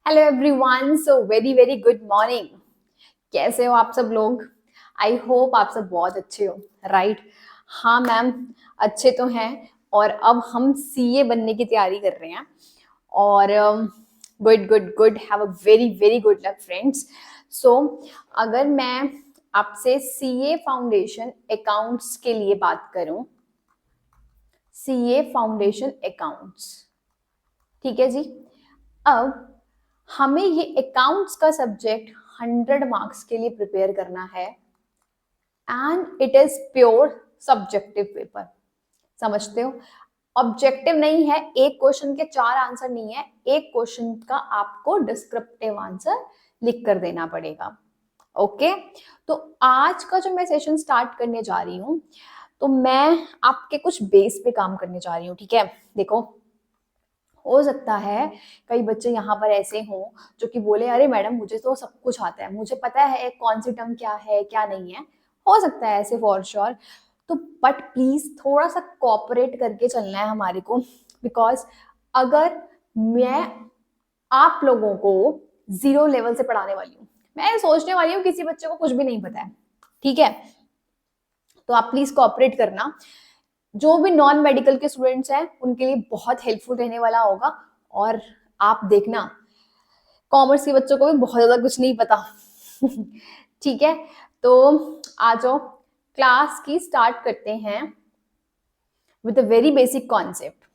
Hello everyone, so very very good morning. कैसे हो आप सब लोग? आई होप आप सब बहुत अच्छे हो, राइट? हाँ मैम, अच्छे तो हैं। और अब हम सीए बनने की तैयारी कर रहे हैं। और good good good, have a very very good luck friends. So अगर मैं आपसे सीए फाउंडेशन अकाउंट्स के लिए बात करूं, सीए फाउंडेशन अकाउंट्स, ठीक है जी। अब हमें ये अकाउंट्स का सब्जेक्ट 100 मार्क्स के लिए प्रिपेयर करना है and it is pure subjective paper. समझते हो? ऑब्जेक्टिव नहीं है, एक क्वेश्चन के 4 आंसर नहीं है, एक क्वेश्चन का आपको डिस्क्रिप्टिव आंसर लिख कर देना पड़ेगा। ओके, तो आज का जो मैं सेशन स्टार्ट करने जा रही हूँ, तो मैं आपके कुछ बेस पे काम करने जा रही हूँ। ठीक है, देखो, हो सकता है कई बच्चे यहाँ पर ऐसे हों जो कि बोले अरे मैडम मुझे तो सब कुछ आता है, मुझे पता है कौन सी टर्म क्या है क्या नहीं है। हो सकता है ऐसे फॉर श्योर। तो बट प्लीज थोड़ा सा कोऑपरेट करके चलना है हमारे को, बिकॉज अगर मैं आप लोगों को जीरो लेवल से पढ़ाने वाली हूँ, मैं सोचने वाली हूँ किसी बच्चे को कुछ भी नहीं पता है, ठीक है, तो आप प्लीज कोऑपरेट करना। जो भी नॉन मेडिकल के स्टूडेंट्स हैं उनके लिए बहुत हेल्पफुल रहने वाला होगा। और आप देखना, कॉमर्स के बच्चों को भी बहुत ज्यादा कुछ नहीं पता। ठीक है, तो आ जाओ, क्लास की स्टार्ट करते हैं with a very basic concept.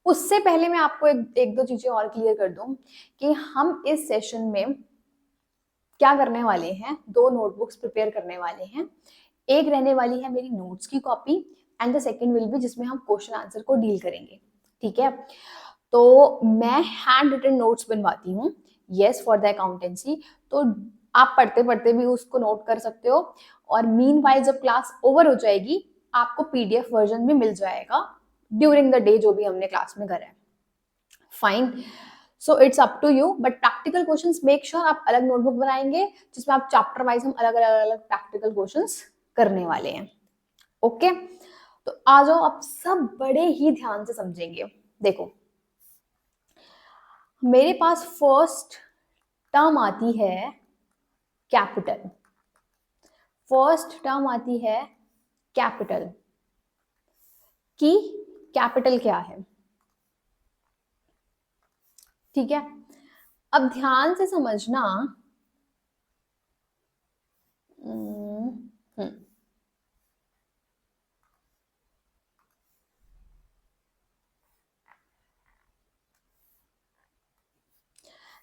उससे पहले मैं आपको एक दो चीजें और क्लियर कर दूं कि हम इस सेशन में क्या करने वाले हैं। 2 नोटबुक्स प्रिपेयर करने वाले हैं। एक रहने वाली है मेरी नोट्स की copy and the second will be जिसमें हम क्वेश्चन आंसर को डील करेंगे। ठीक है, तो मैं हैंड रिटन नोट्स बनवाती हूँ, यस, फॉर द अकाउंटेंसी। तो आप पढ़ते पढ़ते भी उसको नोट कर सकते हो। और मीनवाइल जब क्लास ओवर हो जाएगी, आपको पीडीएफ वर्जन भी मिल जाएगा ड्यूरिंग द डे, जो भी हमने क्लास में करा है। Fine, so it's up to you, but practical questions make sure आप अलग नोटबुक बनाएंगे जिसमें आप चैप्टर वाइज हम अलग अलग अलग प्रैक्टिकल क्वेश्चंस करने वाले हैं। ओके, तो आ जाओ, आप सब बड़े ही ध्यान से समझेंगे। देखो, मेरे पास फर्स्ट टर्म आती है कैपिटल। फर्स्ट टर्म आती है कैपिटल की। कैपिटल क्या है? ठीक है, अब ध्यान से समझना।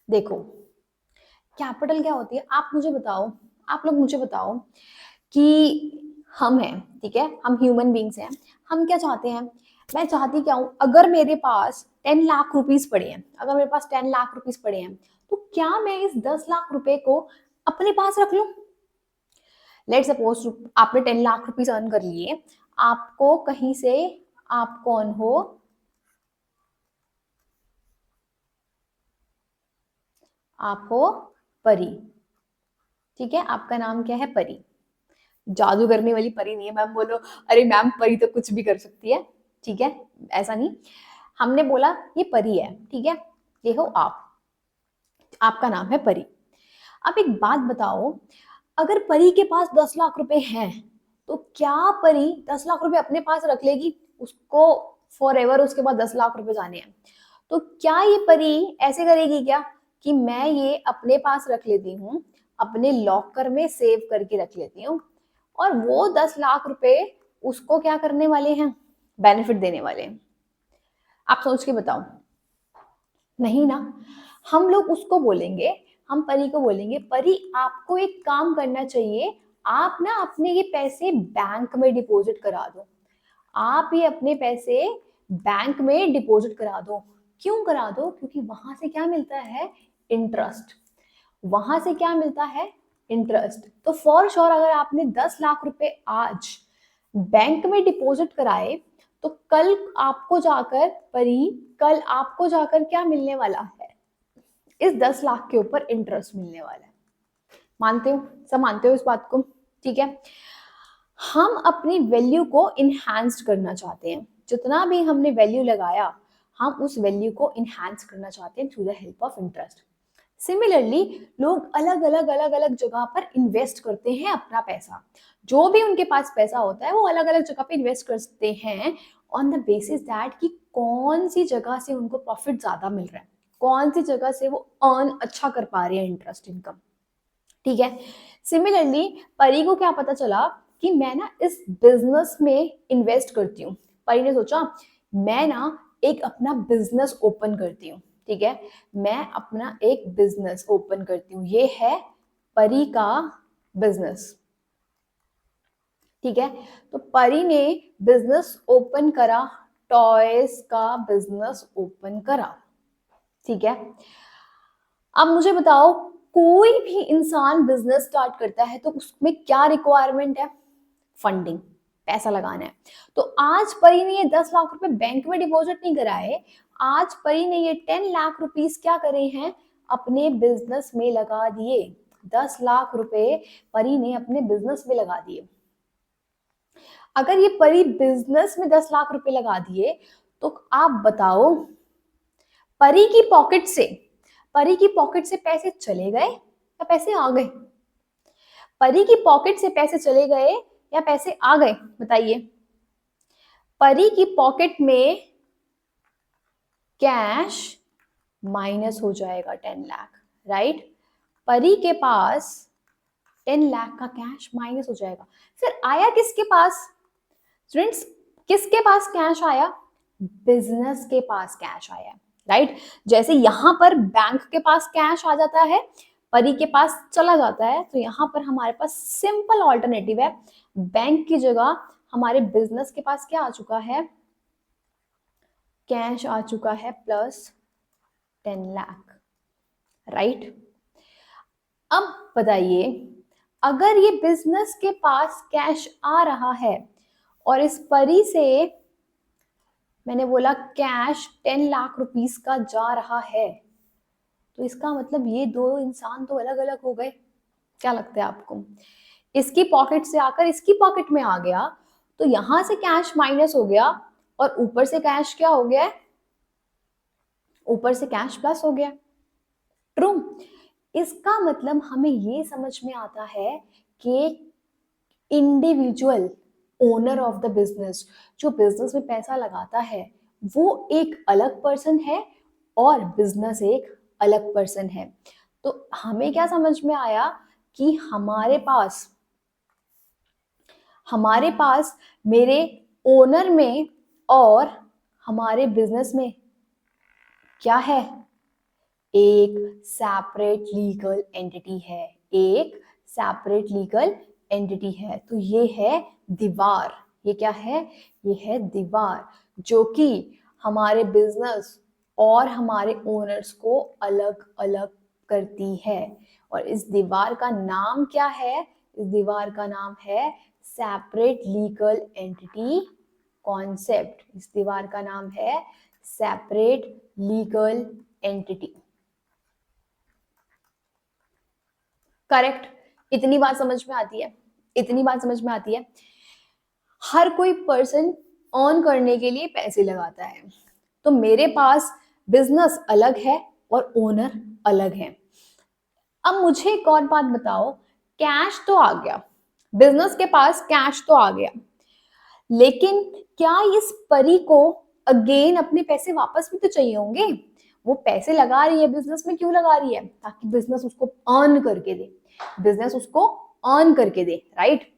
देखो, कैपिटल क्या होती है, आप मुझे बताओ, आप लोग मुझे बताओ कि हम हैं, ठीक है, हम ह्यूमन बींग्स हैं, हम क्या चाहते हैं? मैं चाहती क्या हूं, अगर मेरे पास 10 लाख रुपीस पड़े हैं, अगर मेरे पास 10 लाख रुपीस पड़े हैं, तो क्या मैं इस 10 लाख रुपए को अपने पास रख लूं? लेट सपोज आपने 10 लाख रुपीस अर्न कर लिए, आपको कहीं से, आप कौन हो, आप हो परी। ठीक है, आपका नाम क्या है? परी। जादू करने वाली परी नहीं है। मैम बोलो अरे मैम परी तो कुछ भी कर सकती है, ठीक है, ऐसा नहीं। हमने बोला ये परी है, ठीक है, ये हो आप, आपका नाम है परी। अब एक बात बताओ, अगर परी के पास 10 लाख रुपए हैं, तो क्या परी 10 लाख रुपए अपने पास रख लेगी? उसको फॉर एवर उसके बाद 10 लाख रुपए जाने हैं, तो क्या ये परी ऐसे करेगी क्या कि मैं ये अपने पास रख लेती हूँ, अपने लॉकर में सेव करके रख लेती हूँ, और वो 10 लाख रुपए उसको क्या करने वाले हैं? बेनिफिट देने वाले हैं। आप सोच के बताओ। नहीं ना, हम लोग उसको बोलेंगे, हम परी को बोलेंगे परी आपको एक काम करना चाहिए, आप ना अपने ये पैसे बैंक में डिपॉजिट करा दो। आप ये अपने पैसे बैंक में डिपॉजिट करा दो। क्यों करा दो? क्योंकि वहां से क्या मिलता है? इंटरेस्ट। वहां से क्या मिलता है? इंटरेस्ट। तो फॉर श्योर अगर आपने 10 लाख रुपए आज बैंक में डिपॉजिट कराए, तो कल आपको जाकर परी, कल आपको जाकर क्या मिलने वाला है? इस 10 लाख के ऊपर इंटरेस्ट मिलने वाला है। मानते हो? सब मानते हो इस बात को? ठीक है, हम अपनी वैल्यू को इनहैंस करना चाहते हैं। जितना भी हमने वैल्यू लगाया, हम उस वैल्यू को इनहैंस करना चाहते हैं through the help of interest. Similarly लोग अलग अलग जगह पर इन्वेस्ट करते हैं अपना पैसा। जो भी उनके पास पैसा होता है वो अलग अलग जगह पे इन्वेस्ट करते हैं ऑन द बेसिस दैट कि कौन सी जगह से उनको प्रॉफिट ज्यादा मिल रहा है, कौन सी जगह से वो अर्न अच्छा कर पा रहे हैं इंटरेस्ट इनकम। ठीक है। सिमिलरली परी को क्या पता चला कि मैं ना इस बिजनेस में इन्वेस्ट करती हूँ। परी ने सोचा मैं ना एक अपना बिजनेस ओपन करती हूँ। ठीक है, मैं अपना एक बिजनेस ओपन करती हूँ। ये है परी का बिजनेस। ठीक है, तो परी ने बिजनेस ओपन करा, टॉयज का बिजनेस ओपन करा। ठीक है, अब मुझे बताओ कोई भी इंसान बिजनेस स्टार्ट करता है तो उसमें क्या रिक्वायरमेंट है? फंडिंग, पैसा लगाना है। तो आज परी ने ये 10 लाख रुपए बैंक में डिपॉजिट नहीं कराए, आज परी ने ये 10 लाख रुपीस क्या करे हैं? अपने बिजनेस में लगा दिए। 10 लाख रुपए परी ने अपने बिजनेस में लगा दिए। अगर ये परी बिजनेस में 10 लाख रुपए लगा दिए तो आप बताओ परी की पॉकेट से पैसे चले गए या पैसे आ गए? परी की पॉकेट से पैसे चले गए या पैसे आ गए? बताइए। परी की पॉकेट में कैश माइनस हो जाएगा 10 लाख, राइट? परी के पास 10 लाख का कैश माइनस हो जाएगा। फिर आया किसके पास? स्टूडेंट्स, किसके पास कैश आया? बिजनेस के पास कैश आया, राइट? जैसे यहां पर बैंक के पास कैश आ जाता है, परी के पास चला जाता है, तो यहां पर हमारे पास सिंपल ऑल्टरनेटिव है। बैंक की जगह हमारे बिजनेस के पास क्या आ चुका है? कैश आ चुका है प्लस 10 लाख, राइट? अब बताइए, अगर ये बिजनेस के पास कैश आ रहा है और इस परी से मैंने बोला कैश 10 लाख रुपीस का जा रहा है, तो इसका मतलब ये दो इंसान तो अलग अलग हो गए। क्या लगता है आपको? इसकी पॉकेट से आकर इसकी पॉकेट में आ गया, तो यहां से कैश माइनस हो गया और ऊपर से कैश क्या हो गया? ऊपर से कैश प्लस हो गया। ट्रू। इसका मतलब हमें ये समझ में आता है कि individual owner of the business, जो बिजनेस में पैसा लगाता है, वो एक अलग पर्सन है और बिजनेस एक अलग पर्सन है। तो हमें क्या समझ में आया कि हमारे पास मेरे ओनर में और हमारे बिजनेस में क्या है? एक सेपरेट लीगल एंटिटी है, एक सेपरेट लीगल एंटिटी है। तो ये है दीवार। ये क्या है? ये है दीवार, जो कि हमारे बिजनेस और हमारे ओनर्स को अलग अलग करती है। और इस दीवार का नाम क्या है? इस दीवार का नाम है सेपरेट लीगल एंटिटी कॉन्सेप्ट। इस दीवार का नाम है सेपरेट लीगल एंटिटी। करेक्ट। इतनी बात समझ में आती है? इतनी बात समझ में आती है। हर कोई पर्सन अर्न करने के लिए पैसे लगाता है, तो मेरे पास बिजनेस अलग है और ओनर अलग है। अब मुझे एक और बात बताओ, कैश तो आ गया, बिजनेस के पास कैश तो आ गया, लेकिन क्या इस परी को अगेन अपने पैसे वापस भी तो चाहिए होंगे? वो पैसे लगा रही है बिजनेस में, क्यों लगा रही है? ताकि बिजनेस उसको अर्न करके दे, बिजनेस उसको अर्न करके दे, राइट?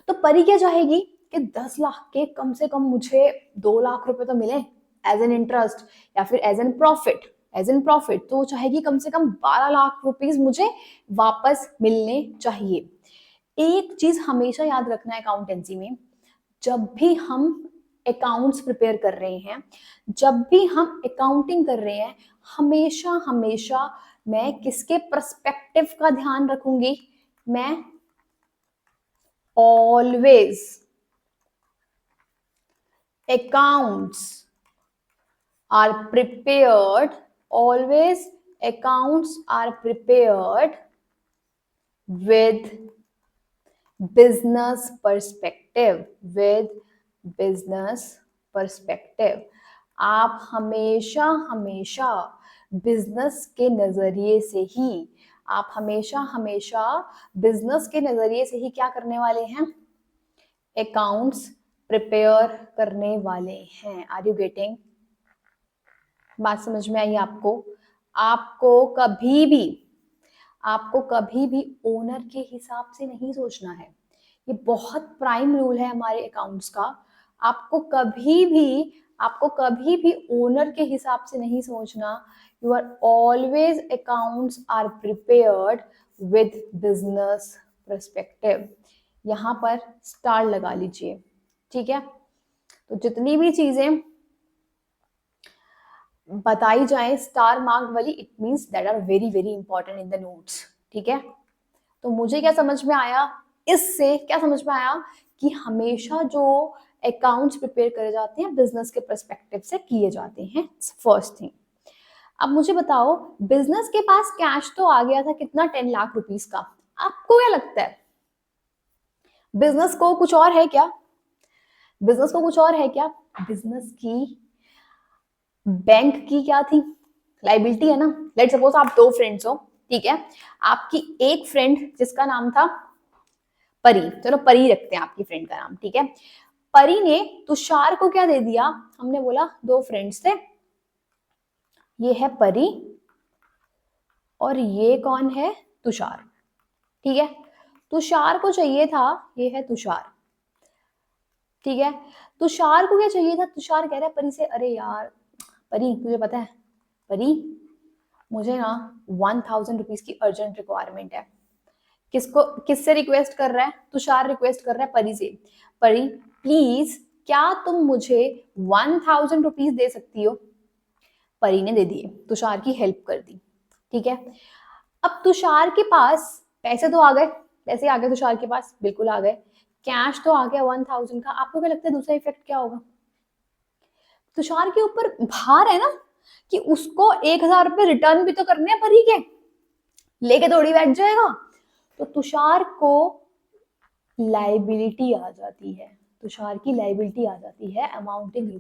तो परी क्या चाहेगी कि 10 लाख के कम से कम मुझे 2 लाख रुपए तो मिले एज एन इंटरेस्ट या फिर एज एन प्रॉफिट। तो वो चाहेगी कम से कम 12 लाख रुपीस मुझे वापस मिलने चाहिए। एक चीज हमेशा याद रखना है अकाउंटेंसी में, जब भी हम अकाउंट्स प्रिपेयर कर रहे हैं, जब भी हम अकाउंटिंग कर रहे हैं, हमेशा हमेशा मैं किसके पर्सपेक्टिव का ध्यान रखूंगी? मैं always accounts are prepared, always accounts are prepared with business perspective, with business perspective। आप हमेशा हमेशा बिजनेस के नजरिए से ही, आप हमेशा हमेशा बिजनेस के नजरिए से ही क्या करने वाले हैं, अकाउंट्स प्रिपेयर करने वाले हैं। Are you getting? बात समझ में आई आपको? आपको कभी भी, आपको कभी भी ओनर के हिसाब से नहीं सोचना है। ये बहुत प्राइम रूल है हमारे अकाउंट्स का। आपको कभी भी, आपको कभी भी ओनर के हिसाब से नहीं सोचना। You are always, accounts are prepared with business perspective. यहाँ पर स्टार लगा लीजिए, ठीक है? तो जितनी भी चीजें बताई जाए स्टार मार्क वाली, it means that are very very important in the notes, ठीक है? तो मुझे क्या समझ में आया, इससे क्या समझ में आया कि हमेशा जो अकाउंट्स प्रिपेयर करे जाते हैं बिजनेस के पर्सपेक्टिव से किए जाते हैं। First thing. अब मुझे बताओ, बिजनेस के पास कैश तो आ गया था कितना, 10 लाख रुपीस का। आपको क्या लगता है बिजनेस को कुछ और है क्या? बिजनेस को कुछ और है क्या? बिजनेस की, बैंक की क्या थी, लाइबिलिटी है ना। लेट सपोज आप दो फ्रेंड्स हो, ठीक है? आपकी एक फ्रेंड जिसका नाम था परी, चलो परी रखते हैं आपकी फ्रेंड का नाम, ठीक है? परी ने तुषार को क्या दे दिया? हमने बोला दो फ्रेंड्स थे, ये है परी और ये कौन है, तुषार, ठीक है? तुषार को चाहिए था, ये है तुषार, ठीक है? तुषार को क्या चाहिए था? तुषार कह रहा है परी से, अरे यार परी तुझे पता है परी, मुझे ना 1000 रुपीज की अर्जेंट रिक्वायरमेंट है। किसको, किससे रिक्वेस्ट कर रहा है? तुषार रिक्वेस्ट कर रहा है परी से, परी प्लीज क्या तुम मुझे 1000 रुपीज दे सकती हो? परी ने दे दिए, तुषार की हेल्प कर दी, ठीक है? अब तुषार के पास पैसे तो आ गए, पैसे आ गए तुषार के पास, बिल्कुल आ गए, कैश तो आ गया 1000 का। आपको क्या लगता है दूसरा इफेक्ट क्या होगा? तुषार के ऊपर भार है ना कि उसको 1000 रुपये रिटर्न भी तो करने हैं परी के, लेके थोड़ी बैठ जाएगा। तो तुषार को लाइबिलिटी आ जाती है, तुषार की लाइबिलिटी आ जाती है अमाउंटिंग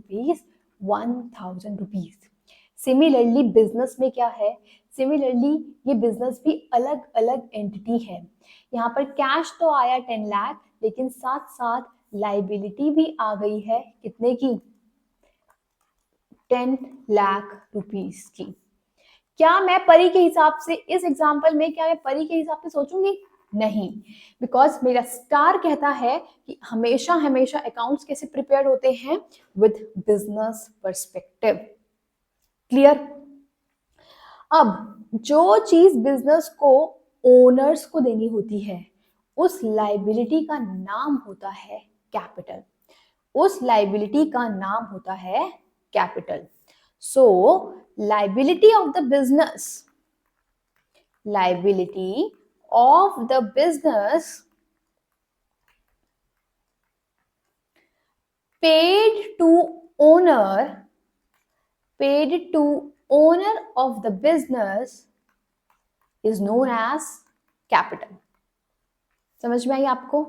₹1000। सिमिलरली बिजनेस में क्या है, सिमिलरली ये बिजनेस भी अलग अलग एंटिटी है। यहाँ पर कैश तो आया 10 लाख, लेकिन साथ साथ लाइबिलिटी भी आ गई है कितने की, 10 लाख रुपीस की। क्या मैं परी के हिसाब से, इस एग्जाम्पल में क्या मैं परी के हिसाब से सोचूंगी? नहीं, बिकॉज मेरा स्टार कहता है कि हमेशा हमेशा अकाउंट्स कैसे प्रिपेयर होते हैं, विद बिजनेस पर्सपेक्टिव। क्लियर? अब जो चीज बिजनेस को ओनर्स को देनी होती है, उस लाइबिलिटी का नाम होता है कैपिटल, उस लाइबिलिटी का नाम होता है capital. So liability of the business, liability of the business paid to owner, paid to owner of the business is known as capital. समझ में आई आपको?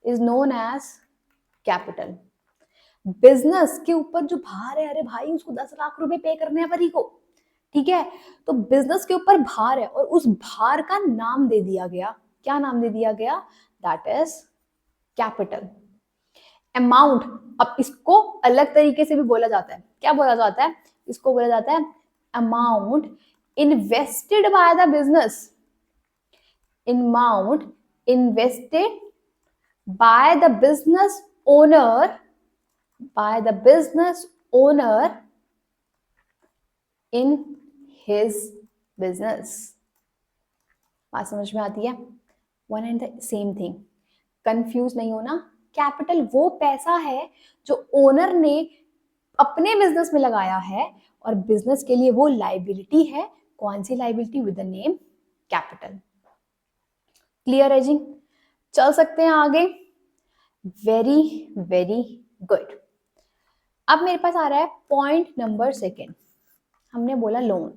is known as capital. Business के ऊपर जो भार है, अरे भाई उसको 10 लाख रुपए पे करने हैं परी को, ठीक है? तो बिजनेस के ऊपर भार है और उस भार का नाम दे दिया गया, क्या नाम दे दिया गया? That is capital. अमाउंट, अब इसको अलग तरीके से भी बोला जाता है, क्या बोला जाता है? इसको बोला जाता है amount invested by the business, amount invested by the business owner, by the business owner in his business. बात समझ में आती है? One and the same thing, confuse नहीं होना। कैपिटल वो पैसा है जो ओनर ने अपने बिजनेस में लगाया है और बिजनेस के लिए वो लाइबिलिटी है। कौन सी liability? With the name capital. Clear है जी? चल सकते हैं आगे। Very very good. अब मेरे पास आ रहा है पॉइंट नंबर सेकेंड। हमने बोला लोन,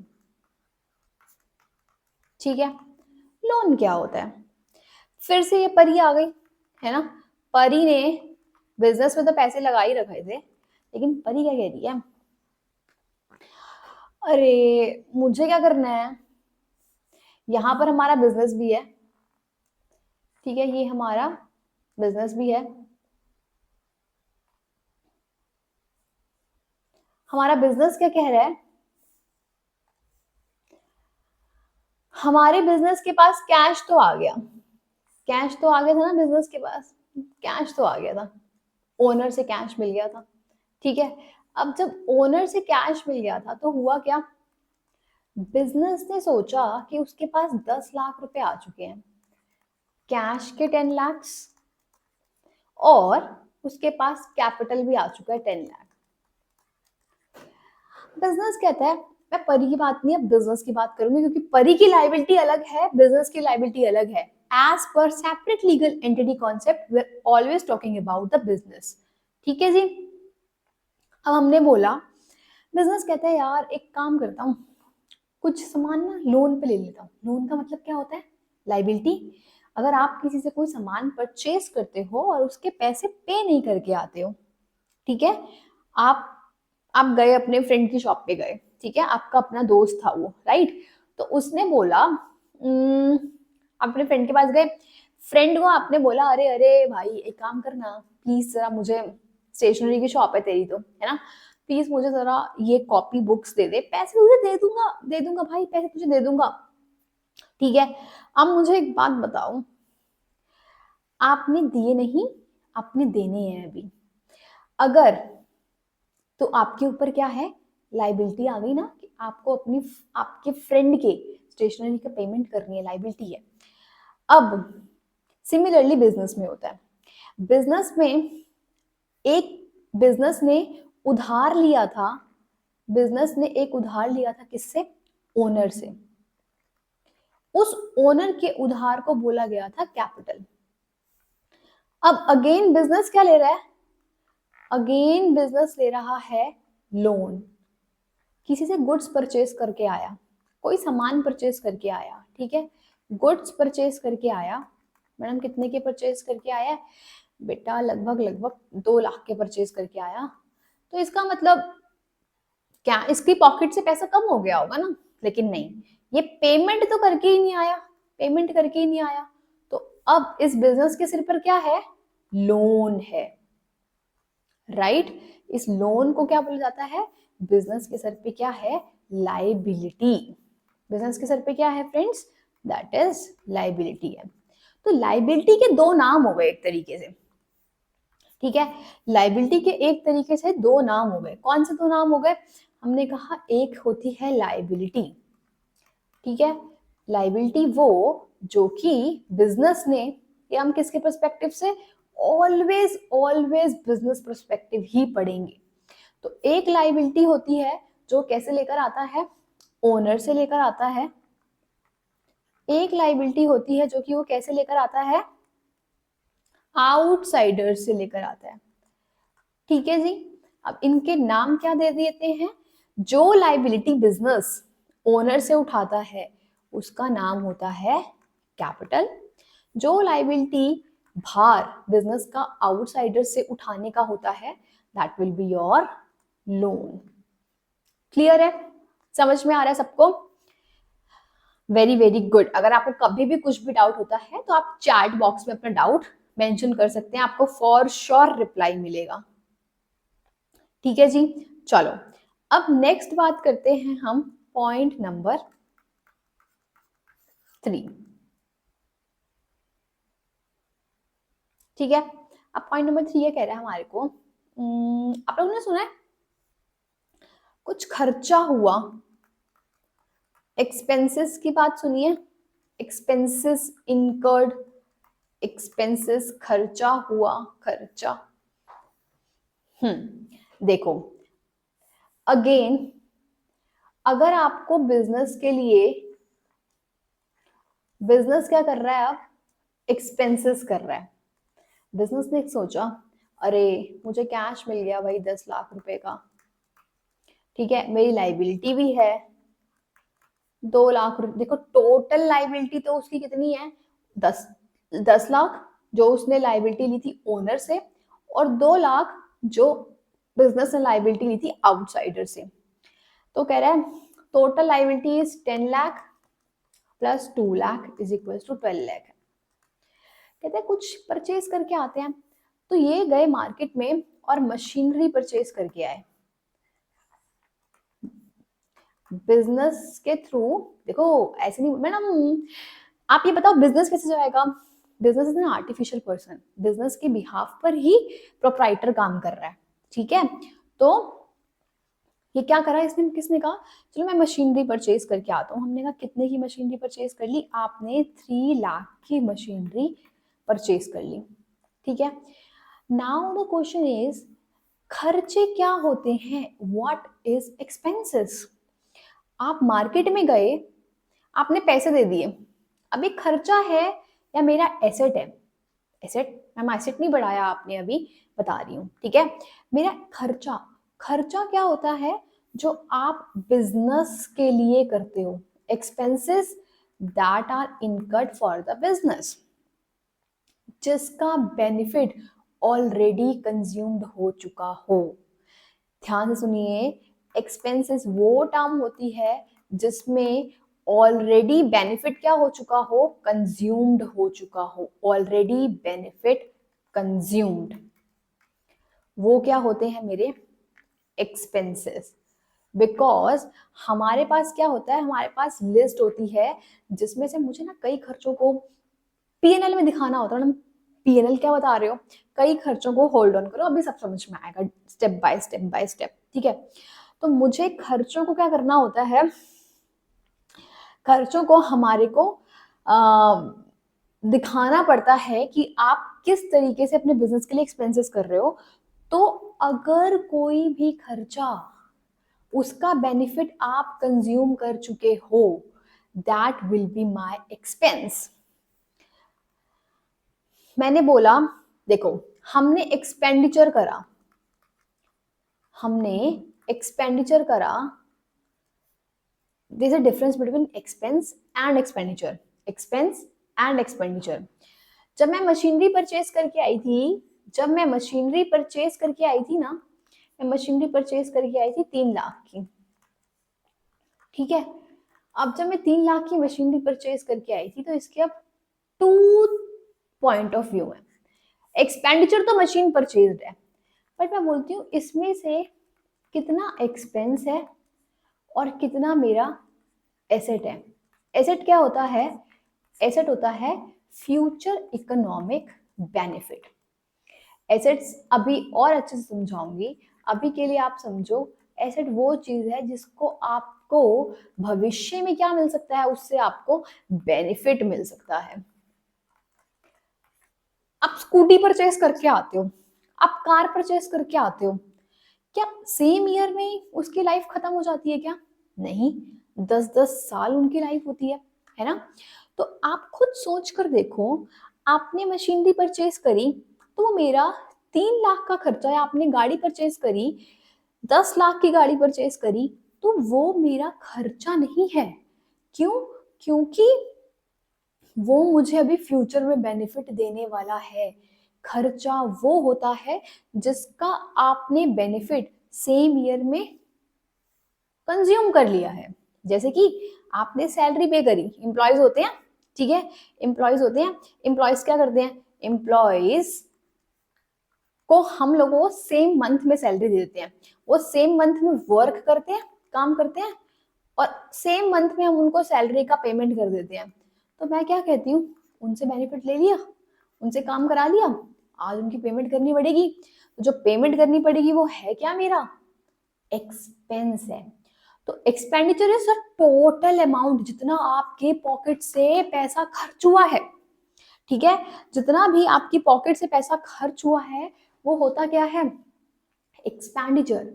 ठीक है? लोन क्या होता है? फिर से ये परी आ गई है ना। परी ने बिजनेस में तो पैसे लगा ही रखे थे, लेकिन परी क्या कह रही है? अरे मुझे क्या करना है, यहाँ पर हमारा बिजनेस भी है, ठीक है, ये हमारा बिजनेस भी है। हमारा बिजनेस क्या कह रहा है, हमारे बिजनेस के पास कैश तो आ गया, कैश तो आ गया था ना, बिजनेस के पास कैश तो आ गया था, ओनर से कैश मिल गया था, ठीक है। अब जब ओनर से कैश मिल गया था तो हुआ क्या, बिजनेस ने सोचा कि उसके पास 10 लाख रुपए आ चुके हैं, कैश के 10 लाख, और उसके पास कैपिटल भी आ चुका है 10 लाख। बिजनेस कहता है, मैं परी की बात नहीं, अब बिजनेस की बात करूंगी, क्योंकि परी की लाइबिलिटी अलग है, बिजनेस की लाइबिलिटी अलग है। As per separate legal entity concept we are always talking about the business, ठीक है जी। अब हमने बोला, बिजनेस कहता है यार एक काम करता हूँ, कुछ सामान ना लोन पे ले लेता हूँ। लोन का मतलब क्या होता है, लाइबिलिटी। अगर आप किसी से कोई सामान परचेज करते हो और उसके पैसे पे नहीं करके आते हो, ठीक है, आप आप गए अपने फ्रेंड की शॉप पे गए, ठीक है, आपका अपना दोस्त था वो, राइट। तो उसने बोला, आप अपने फ्रेंड के पास गए, फ्रेंड को आपने बोला, अरे अरे भाई एक काम करना, प्लीज जरा मुझे, स्टेशनरी की शॉप है तेरी तो, है ना, प्लीज मुझे जरा ये कॉपी बुक्स दे दे, पैसे तुझे दे दूंगा भाई, पैसे तुझे दे दूंगा, ठीक है। अब मुझे एक बात बताओ, आपने दिए नहीं, आपने देने हैं अभी, अगर, तो आपके ऊपर क्या है, लाइबिलिटी आ गई ना, कि आपको अपनी, आपके फ्रेंड के स्टेशनरी का पेमेंट करनी है, लाइबिलिटी है। अब सिमिलरली बिजनेस में होता है, बिजनेस में एक, बिजनेस ने उधार लिया था, बिजनेस ने एक उधार लिया था किससे, ओनर से, उस ओनर के उधार को बोला गया था कैपिटल। अब अगेन बिजनेस क्या ले रहा है, अगेन बिजनेस ले रहा है लोन, किसी से गुड्स परचेज करके आया, कोई सामान परचेज करके आया, ठीक है, गुड्स परचेज करके आया, मैडम कितने के परचेज करके आया, बेटा लगभग लगभग 2 लाख के परचेज करके आया। तो इसका मतलब क्या, इसकी पॉकेट से पैसा कम हो गया होगा ना, लेकिन नहीं, ये पेमेंट तो करके ही नहीं आया, पेमेंट करके ही नहीं आया। तो अब इस बिजनेस के सिर पर क्या है, लोन है, राइट। इस लोन को क्या बोला जाता है, बिजनेस के सर पे क्या है, लाइबिलिटी। बिजनेस के सर पे क्या है फ्रेंड्स, दैट इज लाइबिलिटी है। तो लाइबिलिटी के दो नाम हो गए एक तरीके से, ठीक है, लाइबिलिटी के एक तरीके से दो नाम हो गए, कौन से दो नाम हो गए, हमने कहा एक होती है लाइबिलिटी, ठीक है, लाइबिलिटी वो जो कि बिजनेस ने, ये हम किसके पर्सपेक्टिव से, ऑलवेज ऑलवेज बिजनेस पर्सपेक्टिव ही पढ़ेंगे। तो एक लाइबिलिटी होती है जो कैसे लेकर आता है, ओनर से लेकर आता है, एक लाइबिलिटी होती है जो कि वो कैसे लेकर आता है, आउटसाइडर से लेकर आता है, ठीक है जी। अब इनके नाम क्या दे देते हैं, जो लाइबिलिटी बिजनेस ओनर से उठाता है उसका नाम होता है कैपिटल, जो लाइबिलिटी भार बिजनेस का आउटसाइडर से उठाने का होता है that will be your loan. Clear है, समझ में आ रहा है सबको, वेरी वेरी गुड। अगर आपको कभी भी कुछ भी डाउट होता है तो आप चैट बॉक्स में अपना डाउट मेंशन कर सकते हैं, आपको फॉर श्योर रिप्लाई मिलेगा, ठीक है जी। चलो अब नेक्स्ट बात करते हैं हम पॉइंट नंबर 3, ठीक है। अब पॉइंट नंबर 3 ये कह रहा है हमारे को, आप लोगों ने सुना है कुछ खर्चा हुआ, एक्सपेंसेस की बात सुनिए, एक्सपेंसेस इनकर्ड, एक्सपेंसेस खर्चा हुआ, खर्चा, देखो अगेन, अगर आपको बिजनेस के लिए, बिजनेस क्या कर रहा है अब, एक्सपेंसेस कर रहा है, बिजनेस ने सोचा अरे मुझे कैश मिल गया भाई 10 लाख रुपए का, ठीक है, मेरी लाइबिलिटी भी है 2 लाख रुपए, देखो टोटल लाइबिलिटी तो उसकी कितनी है, 10 लाख जो उसने लाइबिलिटी ली थी ओनर से, और 2 लाख जो बिजनेस ने लाइबिलिटी ली थी आउटसाइडर से। तो कह रहा है total liability is 10 lakh plus 2 lakh is equal to 12 lakh. कहते हैं कुछ परचेज करके आते हैं, तो ये गए मार्केट में और मशीनरी परचेज करके आए बिजनेस के थ्रू। देखो ऐसे नहीं मैडम, आप ये बताओ बिजनेस कैसे जाएगा? Business is an artificial person, business के बिहाफ पर ही प्रोप्राइटर काम कर रहा है, ठीक है। तो ये क्या करा इसने, किसने कहा चलो मैं मशीनरी परचेज करके आता हूँ। हमने कहा कितने की मशीनरी परचेज कर ली? आपने 3 लाख की मशीनरी परचेज कर ली, ठीक है। नाउ द क्वेश्चन इज खर्चे क्या होते हैं? What is expenses? आप मार्केट में गए, आपने पैसे दे दिए, अब ये खर्चा है या मेरा एसेट है? एसेट, मैम एसेट नहीं बढ़ाया आपने अभी, बता रही हूँ, ठीक है। मेरा खर्चा, खर्चा क्या होता है? जो आप बिजनेस के लिए करते हो, expenses that are incurred for the business, जिसका बेनिफिट ऑलरेडी कंज्यूम्ड हो चुका हो। ध्यान से सुनिए, एक्सपेंसेस वो टर्म होती है जिसमें ऑलरेडी बेनिफिट क्या हो चुका हो? कंज्यूम्ड हो चुका हो। ऑलरेडी बेनिफिट कंज्यूम्ड, वो क्या होते हैं मेरे? एक्सपेंसेस। बिकॉज हमारे पास क्या होता है, हमारे पास लिस्ट होती है जिसमें से मुझे ना कई खर्चों को पीएनएल में दिखाना होता है। मैडम पीएनएल क्या बता रहे हो? कई खर्चों को होल्ड ऑन करो, अभी सब समझ में आएगा step by step by step, ठीक है। तो मुझे खर्चों को क्या करना होता है? खर्चों को हमारे को दिखाना पड़ता है कि आप किस तरीके से अपने बिजनेस के लिए एक्सपेंसेस कर रहे हो। तो अगर कोई भी खर्चा उसका बेनिफिट आप कंज्यूम कर चुके हो, that will be my expense. मैंने बोला देखो, हमने एक्सपेंडिचर करा, हमने एक्सपेंडिचर करा, there is a difference between expense and expenditure, expense and expenditure. जब मैं मशीनरी परचेज करके आई थी, जब मैं मशीनरी परचेज करके आई थी ना, मैं मशीनरी परचेज करके आई थी 3 लाख की, ठीक है। अब जब मैं 3 लाख की मशीनरी परचेज करके आई थी, तो इसके अब 2 पॉइंट ऑफ व्यू है। एक्सपेंडिचर तो मशीन परचेज्ड है, बट मैं बोलती हूँ इसमें से कितना एक्सपेंस है और कितना मेरा एसेट है। एसेट क्या होता है? एसेट होता है फ्यूचर इकोनॉमिक बेनिफिट। एसेट्स अभी और अच्छे से समझाऊंगी, अभी के लिए आप समझो एसेट वो चीज है जिसको आपको भविष्य में क्या मिल सकता है, उससे आपको बेनिफिट मिल सकता है। आप स्कूटी परचेस करके आते हो, आप कार परचेस करके आते हो, क्या सेम ईयर में उसकी लाइफ खत्म हो जाती है क्या? नहीं, 10-10 साल उनकी लाइफ होती है ना। तो आप खुद सोच कर देखो, आपने मशीनरी परचेस करी तो वो मेरा 3 लाख का खर्चा है। आपने गाड़ी परचेस करी, 10 लाख की गाड़ी परचेस करी, तो वो मेरा खर्चा नहीं है। क्यों? क्योंकि वो मुझे अभी फ्यूचर में बेनिफिट देने वाला है। खर्चा वो होता है जिसका आपने बेनिफिट सेम ईयर में कंज्यूम कर लिया है। जैसे कि आपने सैलरी पे करी, एम्प्लॉयज होते हैं, ठीक है, एम्प्लॉयज होते हैं। एम्प्लॉयज क्या करते हैं? एम्प्लॉयज को हम लोगों को सेम मंथ में सैलरी दे देते हैं, वो सेम मंथ में वर्क करते हैं, काम करते हैं, और सेम मंथ में हम उनको सैलरी का पेमेंट कर देते हैं। तो मैं क्या कहती हूँ, उनसे बेनिफिट ले लिया, उनसे काम करा लिया, आज उनकी पेमेंट करनी पड़ेगी। तो जो पेमेंट करनी पड़ेगी वो है क्या? मेरा एक्सपेंस है। तो expenditure is a total amount, जितना आपके पॉकेट से पैसा खर्च हुआ है, ठीक है, जितना भी आपकी पॉकेट से पैसा खर्च हुआ है वो होता क्या है? एक्सपेंडिचर।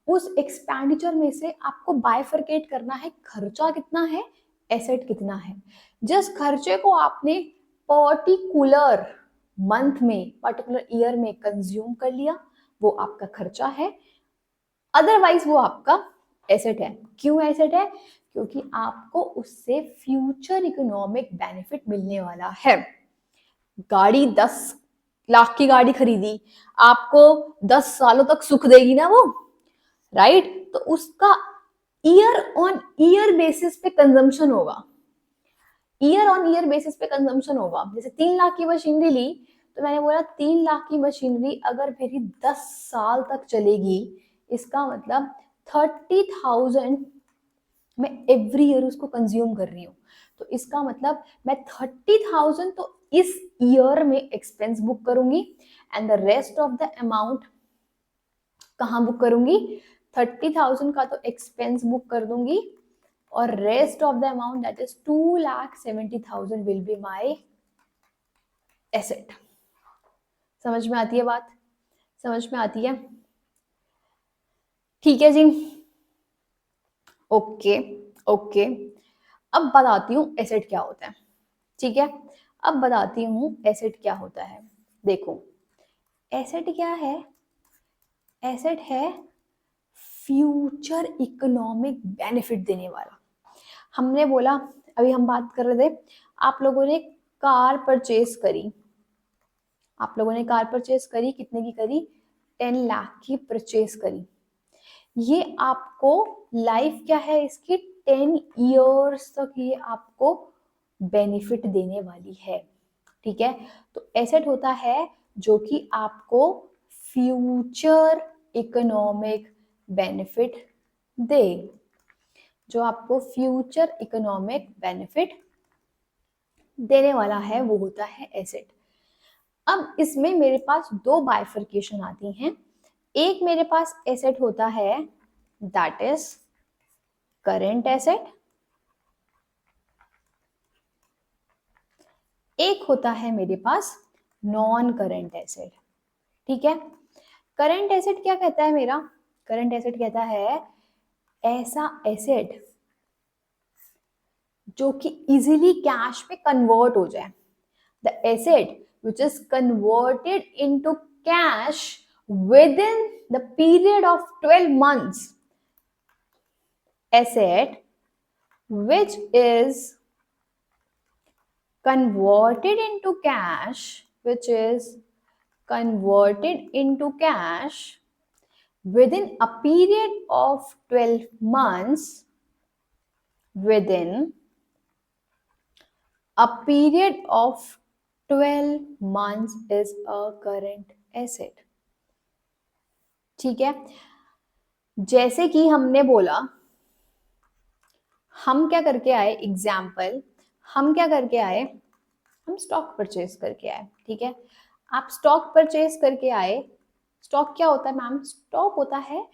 उस एक्सपेंडिचर में से आपको बाइफरकेट करना है, खर्चा कितना है, एसेट कितना है। जिस खर्चे को आपने पर्टिकुलर मंथ में, पर्टिकुलर ईयर में कंज्यूम कर लिया, वो आपका खर्चा है, अदरवाइज वो आपका एसेट है। क्यों एसेट है? क्योंकि आपको उससे फ्यूचर इकोनॉमिक बेनिफिट मिलने वाला है। गाड़ी 10 लाख की गाड़ी खरीदी, आपको 10 सालों तक सुख देगी ना वो, राइट? तो उसका ईयर ऑन ईयर बेसिस पे कंजम्पशन होगा, ईयर ऑन ईयर बेसिस पे कंजम्पशन होगा। जैसे 3 लाख की मशीनरी ली, तो मैंने बोला 3 लाख की मशीनरी अगर मेरी 10 साल तक चलेगी, इसका मतलब 30,000 मैं एवरी ईयर उसको कंज्यूम कर रही हूँ। तो इसका मतलब मैं 30,000 तो इस ईयर में एक्सपेंस बुक करूंगी, and the rest of the amount कहाँ बुक करूंगी? 30,000 का तो एक्सपेंस बुक कर दूंगी, और rest of the amount that is 2,70,000 will be my asset. समझ में आती है बात? समझ में आती है? ठीक है जी, ओके ओके। अब बताती हूँ एसेट क्या होता है। ठीक है, अब बताती हूँ एसेट क्या होता है। देखो, एसेट क्या है? एसेट है फ्यूचर इकोनॉमिक बेनिफिट देने वाला। हमने बोला, अभी हम बात कर रहे थे, आप लोगों ने कार परचेज करी, आप लोगों ने कार परचेज करी, कितने की करी? 10 लाख की परचेज करी। ये आपको लाइफ क्या है इसकी? 10 इयर्स तक ये आपको बेनिफिट देने वाली है। ठीक है, तो एसेट होता है जो कि आपको फ्यूचर इकोनॉमिक बेनिफिट दे, जो आपको फ्यूचर इकोनॉमिक बेनिफिट देने वाला है, वो होता है एसेट। अब इसमें मेरे पास दो बाइफर्केशन आती हैं। एक मेरे पास एसेट होता है दैट इज करेंट एसेट, एक होता है मेरे पास नॉन करेंट एसेट। ठीक है, करंट एसेट क्या कहता है मेरा? करंट एसेट कहता है ऐसा एसेट जो कि इजीली कैश में कन्वर्ट हो जाए। The asset which is converted into cash within the period of 12 months, asset which is converted into cash, which is converted into cash within a period of 12 months, within a period of 12 months is a current asset। ठीक है, जैसे कि हमने बोला, हम क्या करके आए? एग्जाम्पल, हम क्या करके आए? हम स्टॉक परचेज करके आए। ठीक है, आप स्टॉक परचेज करके आए। स्टॉक क्या होता है मैम? स्टॉक होता है,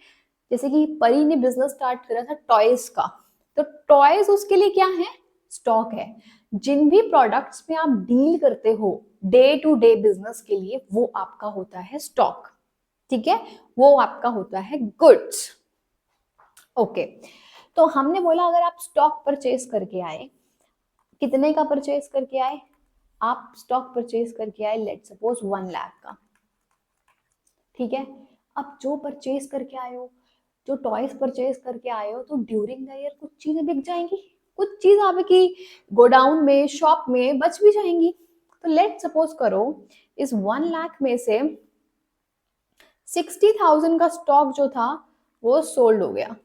जैसे कि परी ने बिजनेस स्टार्ट करा था टॉयज का, तो टॉयज उसके लिए क्या है? स्टॉक है। जिन भी प्रोडक्ट्स में आप डील करते हो डे टू डे बिजनेस के लिए, वो आपका होता है स्टॉक। ठीक है, वो आपका होता है गुड्स। ओके, तो हमने बोला अगर आप स्टॉक परचेज करके आए, कितने का परचेज करके आए? आप स्टॉक परचेज करके आए लेट सपोज 1 लाख का। ठीक है, अब जो परचेज करके आए हो, जो टॉयज परचेज करके आए हो, तो ड्यूरिंग द ईयर कुछ चीजें बिक जाएंगी, कुछ चीज आपकी गोडाउन में, शॉप में बच भी जाएंगी। तो लेट सपोज करो इस 1 लाख में से 60,000 का स्टॉक जो था वो सोल्ड हो गया।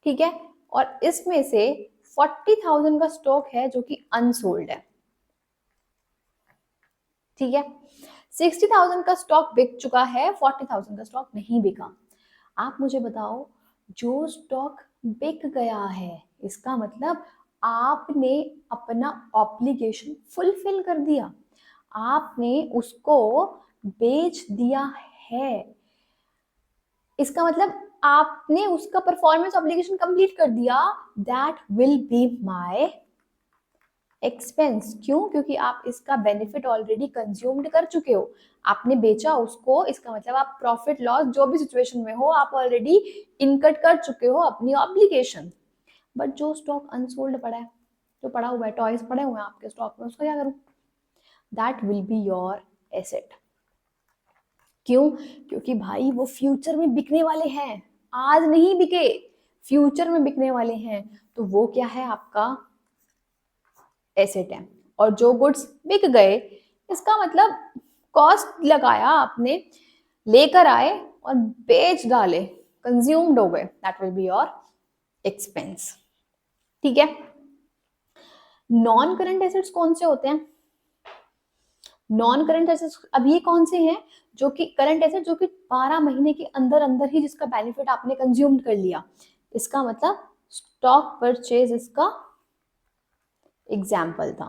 ठीक है, और इसमें से 40,000 का स्टॉक है जो कि अनसोल्ड है। ठीक है, 60,000 का स्टॉक बिक चुका है, 40,000 का स्टॉक नहीं बिका। आप मुझे बताओ, जो स्टॉक बिक गया है, इसका मतलब आपने अपना ऑब्लिगेशन फुलफिल कर दिया, आपने उसको बेच दिया है। इसका मतलब आपने उसका परफॉर्मेंस ऑब्लिगेशन कंप्लीट कर दिया। That will be my expense. क्यों? क्योंकि आप इसका बेनिफिट ऑलरेडी कंज्यूम्ड कर चुके हो, आपने बेचा उसको। इसका मतलब आप प्रॉफिट लॉस जो भी सिचुएशन में हो, आप ऑलरेडी इनकट कर चुके हो अपनी ऑब्लिगेशन। बट जो स्टॉक अनसोल्ड पड़ा है, जो पड़ा हुआ है, टॉयज पड़े हुए हैं आपके स्टॉक में, उसका क्या करूं? That will be your asset. क्यों? क्योंकि भाई वो फ्यूचर में बिकने वाले हैं, आज नहीं बिके, फ्यूचर में बिकने वाले हैं, तो वो क्या है? आपका एसेट है। और जो गुड्स बिक गए, इसका मतलब कॉस्ट लगाया आपने, लेकर आए और बेच डाले, कंज्यूम्ड हो गए, that will be your expense. ठीक है, नॉन करंट एसेट्स कौन से होते हैं? नॉन करंट एसेट्स अब ये कौन से हैं जो कि करंट एसेट जो कि 12 महीने के अंदर अंदर ही जिसका बेनिफिट आपने कंज्यूम कर लिया, इसका मतलब स्टॉक परचेज इसका एग्जाम्पल था।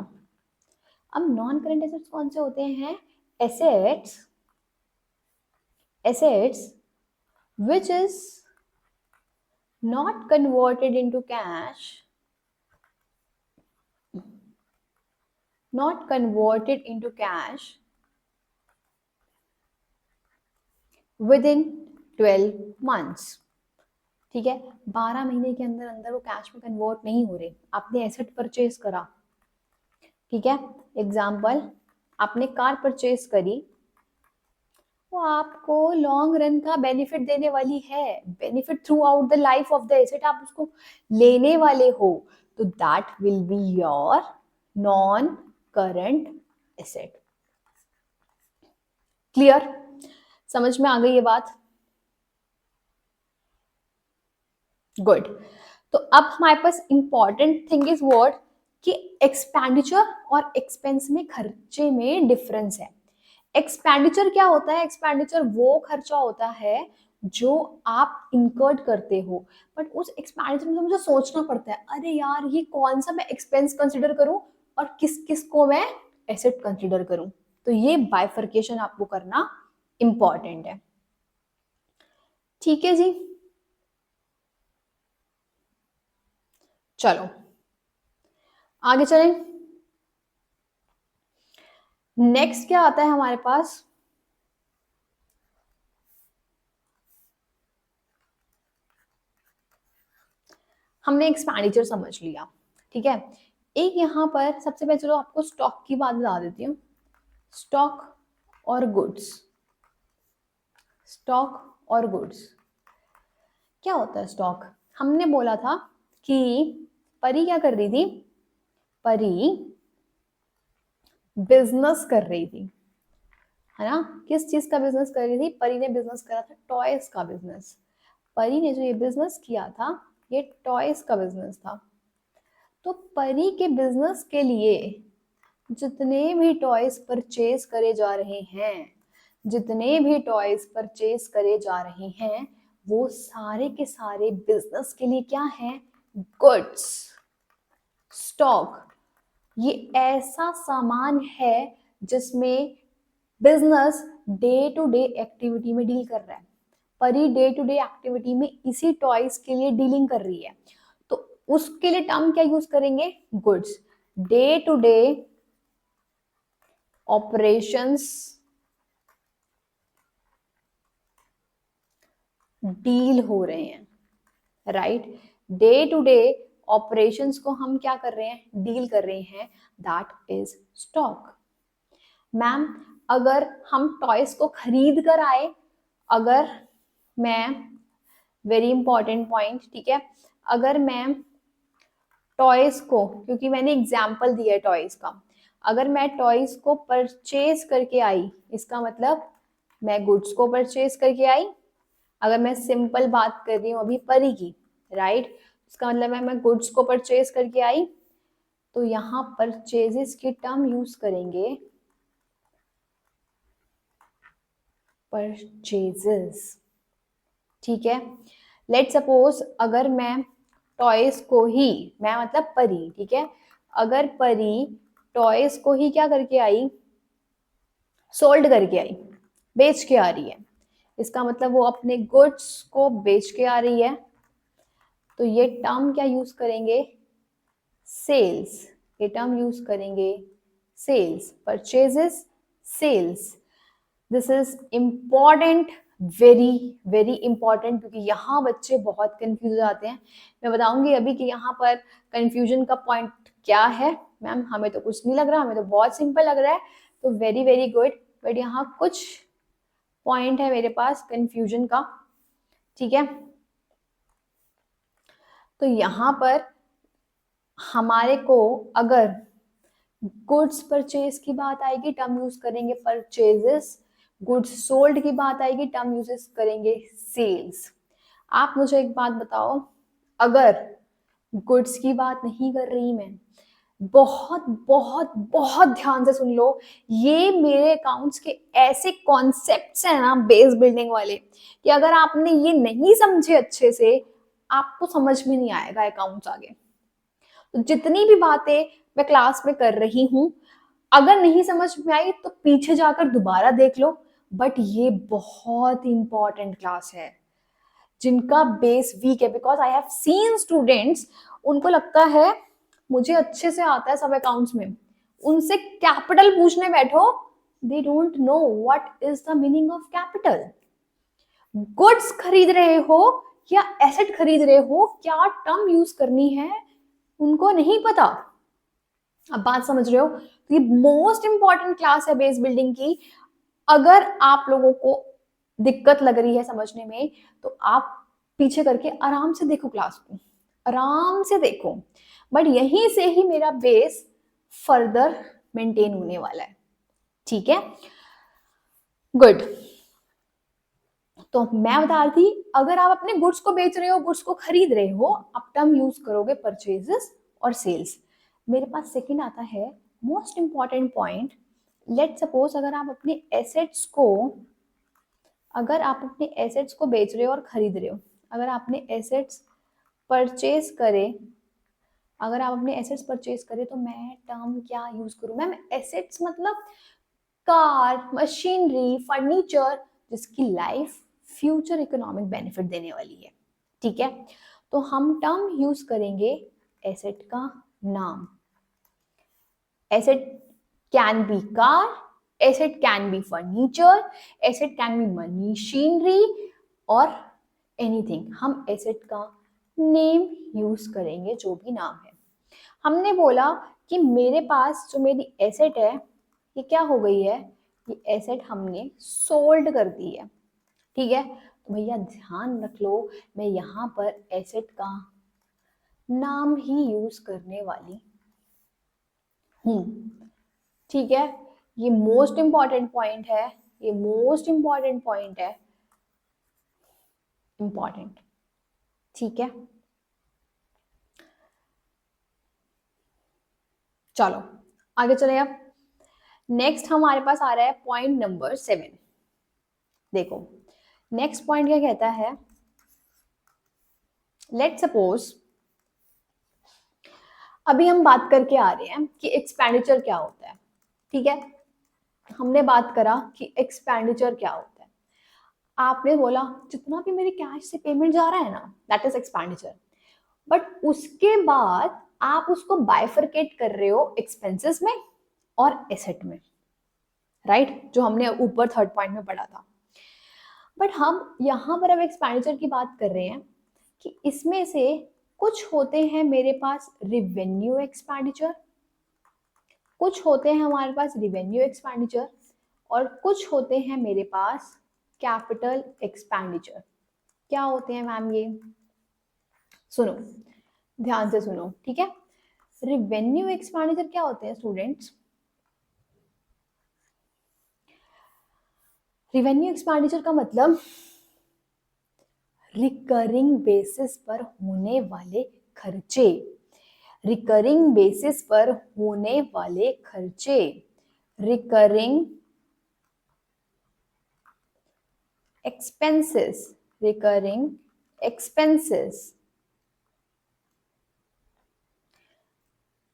अब नॉन करंट एसेट्स कौन से होते हैं? Assets assets which is not converted into cash, not converted into cash within 12 months। ठीक है, 12 महीने के अंदर अंदर वो कैश में कन्वर्ट नहीं हो रहे, आपने एसेट परचेज करा। ठीक है, एग्जाम्पल, आपने कार परचेज करी, वो आपको लॉन्ग रन का बेनिफिट देने वाली है, benefit through out the life of the asset आप उसको लेने वाले हो, तो that will be your non current asset. Clear? समझ में आ गई ये बात? गुड। तो अब हमारे पास इंपॉर्टेंट थिंग इज व्हाट कि एक्सपेंडिचर और एक्सपेंस में खर्चे में डिफरेंस है। एक्सपेंडिचर क्या होता है? एक्सपेंडिचर वो खर्चा होता है जो आप इनकर्ड करते हो, बट उस एक्सपेंडिचर में मुझे सोचना पड़ता है, अरे यार ये कौन सा मैं एक्सपेंस कंसिडर करूं और किस किस को मैं एसेट कंसिडर करूं। तो ये बाइफर्केशन आपको करना इंपॉर्टेंट है। ठीक है जी, चलो आगे चलें। नेक्स्ट क्या आता है हमारे पास? हमने एक्सपेंडिचर समझ लिया, ठीक है। एक यहाँ पर सबसे पहले चलो आपको स्टॉक की बात बता देती हूँ। स्टॉक और गुड्स, स्टॉक और गुड्स क्या होता है? स्टॉक, हमने बोला था कि परी क्या कर रही थी? परी बिजनेस कर रही थी, है ना। किस चीज का बिजनेस कर रही थी? परी ने बिजनेस करा था टॉयज का बिजनेस। परी ने जो ये बिजनेस किया था ये टॉयज का बिजनेस था। तो परी के बिजनेस के लिए जितने भी टॉयज परचेज करे जा रहे हैं, जितने भी टॉयज परचेज करे जा रहे हैं, वो सारे के सारे बिजनेस के लिए क्या है? गुड्स। स्टॉक ये ऐसा सामान है जिसमें business day to day activity में डील कर रहा है। परी डे टू डे एक्टिविटी में इसी टॉयज के लिए डीलिंग कर रही है, तो उसके लिए टर्म क्या यूज करेंगे? Goods. Day to day operations deal हो रहे हैं, right. Day to day operations को हम क्या कर रहे हैं? डील कर रहे हैं, दैट इज स्टॉक। मैम अगर हम टॉयज को खरीद कर आए, अगर मैं, वेरी इंपॉर्टेंट पॉइंट, ठीक है, अगर मैं टॉयज को, क्योंकि मैंने एग्जाम्पल दिया है टॉयज का, अगर मैं टॉयज को परचेज करके आई, इसका मतलब मैं गुड्स को परचेज करके आई। अगर मैं सिंपल बात कर रही हूँ अभी परी की, राइट, इसका मतलब है मैं गुड्स को परचेज करके आई, तो यहाँ परचेजेस की टर्म यूज करेंगे परचेजेस। ठीक है, लेट सपोज अगर मैं टॉयज को ही, मैं मतलब परी, ठीक है, अगर परी टॉयज को ही क्या करके आई? सोल्ड करके आई, बेच के आ रही है, इसका मतलब वो अपने गुड्स को बेच के आ रही है, तो ये टर्म क्या यूज करेंगे? सेल्स। ये टर्म यूज करेंगे sales, purchases, sales. This is important, very very important, क्योंकि यहाँ बच्चे बहुत कंफ्यूज हो जाते हैं। मैं बताऊंगी अभी कि यहाँ पर कंफ्यूजन का पॉइंट क्या है। मैम हमें तो कुछ नहीं लग रहा, हमें तो बहुत सिंपल लग रहा है, तो वेरी वेरी गुड, बट यहाँ कुछ पॉइंट है मेरे पास कंफ्यूजन का, ठीक है। तो यहाँ पर हमारे को अगर गुड्स परचेज की बात आएगी, टर्म यूज करेंगे परचेजेस। गुड्स सोल्ड की बात आएगी, टर्म यूज करेंगे सेल्स। आप मुझे एक बात बताओ, अगर गुड्स की बात नहीं कर रही मैं, बहुत बहुत बहुत ध्यान से सुन लो, ये मेरे अकाउंट्स के ऐसे कॉन्सेप्ट्स हैं ना बेस बिल्डिंग वाले, कि अगर आपने ये नहीं समझे अच्छे से, आपको समझ में नहीं आएगा अकाउंट्स आगे। तो जितनी भी बातें मैं क्लास में कर रही हूँ, अगर नहीं समझ में आई तो पीछे जाकर दोबारा देख लो, बट ये बहुत इंपॉर्टेंट क्लास है जिनका बेस वीक है। Because I have seen students, उनको लगता है मुझे अच्छे से आता है सब अकाउंट्स में, उनसे कैपिटल पूछने बैठो, they don't know what is the meaning of capital. Goods खरीद रहे हो या एसेट खरीद रहे हो, क्या टर्म यूज करनी है उनको नहीं पता। अब बात समझ रहे हो? तो ये मोस्ट इंपॉर्टेंट क्लास है बेस बिल्डिंग की। अगर आप लोगों को दिक्कत लग रही है समझने में, तो आप पीछे करके आराम से देखो क्लास को, आराम से देखो, बट यहीं से ही मेरा बेस फर्दर मेंटेन होने वाला है। ठीक है, गुड। तो मैं बता रही थी, अगर आप अपने गुड्स को बेच रहे हो, गुड्स को खरीद रहे हो, आप टर्म यूज करोगे परचेजेस और सेल्स। मेरे पास सेकंड आता है most important point. Let suppose अगर आप अपने एसेट्स को बेच रहे हो और खरीद रहे हो, अगर आपने एसेट्स परचेज करे, तो मैं टर्म क्या यूज करूं मैम? एसेट्स मतलब कार, मशीनरी, फर्नीचर, जिसकी लाइफ फ्यूचर इकोनॉमिक बेनिफिट देने वाली है। ठीक है, तो हम टर्म यूज करेंगे एसेट का नाम। Asset can be car, asset can be furniture, asset can be machinery और एनीथिंग। हम एसेट का नेम यूज करेंगे, जो भी नाम है। हमने बोला कि मेरे पास जो मेरी एसेट है, ये क्या हो गई है? ये एसेट हमने सोल्ड कर दी है। ठीक है, तो भैया ध्यान रख लो, मैं यहाँ पर एसेट का नाम ही यूज करने वाली हूँ। ठीक है, ये मोस्ट इंपॉर्टेंट पॉइंट है, इंपॉर्टेंट। ठीक है, चलो आगे चले। अब नेक्स्ट हमारे पास आ रहा है पॉइंट नंबर 7। देखो नेक्स्ट पॉइंट क्या कहता है, लेट सपोज अभी हम बात करके आ रहे हैं कि एक्सपेंडिचर क्या होता है। ठीक है, हमने बात करा कि एक्सपेंडिचर क्या होता है। आपने बोला जितना भी मेरे कैश से पेमेंट जा रहा है ना, दैट इज एक्सपेंडिचर। बट उसके बाद आप उसको बाइफरकेट कर रहे हो एक्सपेंसेस में और एसेट में, राइट? जो हमने ऊपर थर्ड पॉइंट में पढ़ा था। बट हम यहाँ पर अब एक्सपेंडिचर की बात कर रहे हैं कि इसमें से कुछ होते हैं मेरे पास रिवेन्यू एक्सपेंडिचर, कुछ होते हैं हमारे पास रिवेन्यू एक्सपेंडिचर, और कुछ होते हैं मेरे पास कैपिटल एक्सपेंडिचर। क्या होते हैं मैम ये? सुनो, ध्यान से सुनो, ठीक है। रिवेन्यू एक्सपेंडिचर क्या होते हैं स्टूडेंट्स? रिवेन्यू एक्सपेंडिचर का मतलब रिकरिंग बेसिस पर होने वाले खर्चे, रिकरिंग बेसिस पर होने वाले खर्चे, recurring expenses, recurring expenses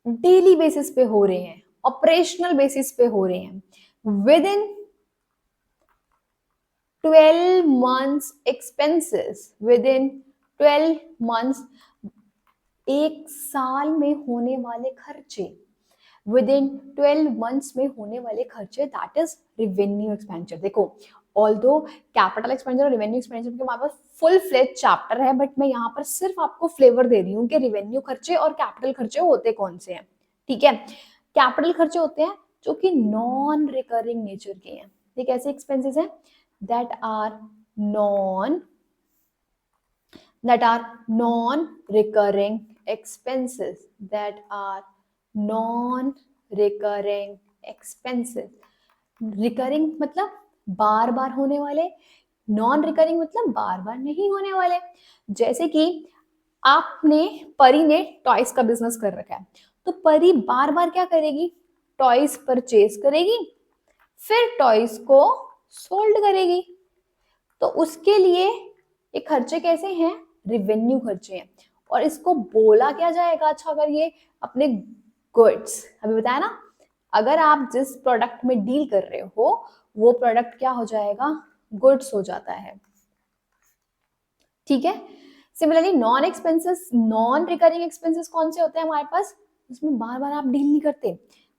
daily basis पे हो रहे हैं, ऑपरेशनल बेसिस पे हो रहे हैं, with in 12 months expenses, within 12 months, एक साल में होने वाले खर्चे, within 12 months में होने वाले खर्चे, दैट इज रिवेन्यू एक्सपेंडिचर। देखो ऑल्दो कैपिटल एक्सपेंडिचर और रिवेन्यू एक्सपेंडिचर के हमारे पास फुल फ्लेज चैप्टर है, बट मैं यहाँ पर सिर्फ आपको फ्लेवर दे रही हूँ कि रिवेन्यू खर्चे और कैपिटल खर्चे होते कौन से हैं। ठीक है, कैपिटल खर्चे होते हैं जो कि नॉन रिकरिंग नेचर के हैं। ये कैसे एक्सपेंसेस हैं? that are non-recurring expenses, that are non-recurring expenses। Recurring मतलब बार बार होने वाले, नॉन रिकरिंग मतलब बार बार नहीं होने वाले। जैसे कि आपने परी ने टॉयज का बिजनेस कर रखा है, तो परी बार बार क्या करेगी, टॉयज परचेज करेगी, फिर टॉयज को सोल्ड करेगी। तो उसके लिए ये खर्चे कैसे हैं, रिवेन्यू खर्चे हैं। और इसको बोला क्या जाएगा, अच्छा अगर ये अपने गुड्स, अभी बताया ना, अगर आप जिस प्रोडक्ट में डील कर रहे हो वो प्रोडक्ट क्या हो जाएगा, गुड्स हो जाता है। ठीक है। Similarly non expenses, non recurring expenses कौन से होते हैं हमारे पास, इसमें बार बार आप डील नहीं करते,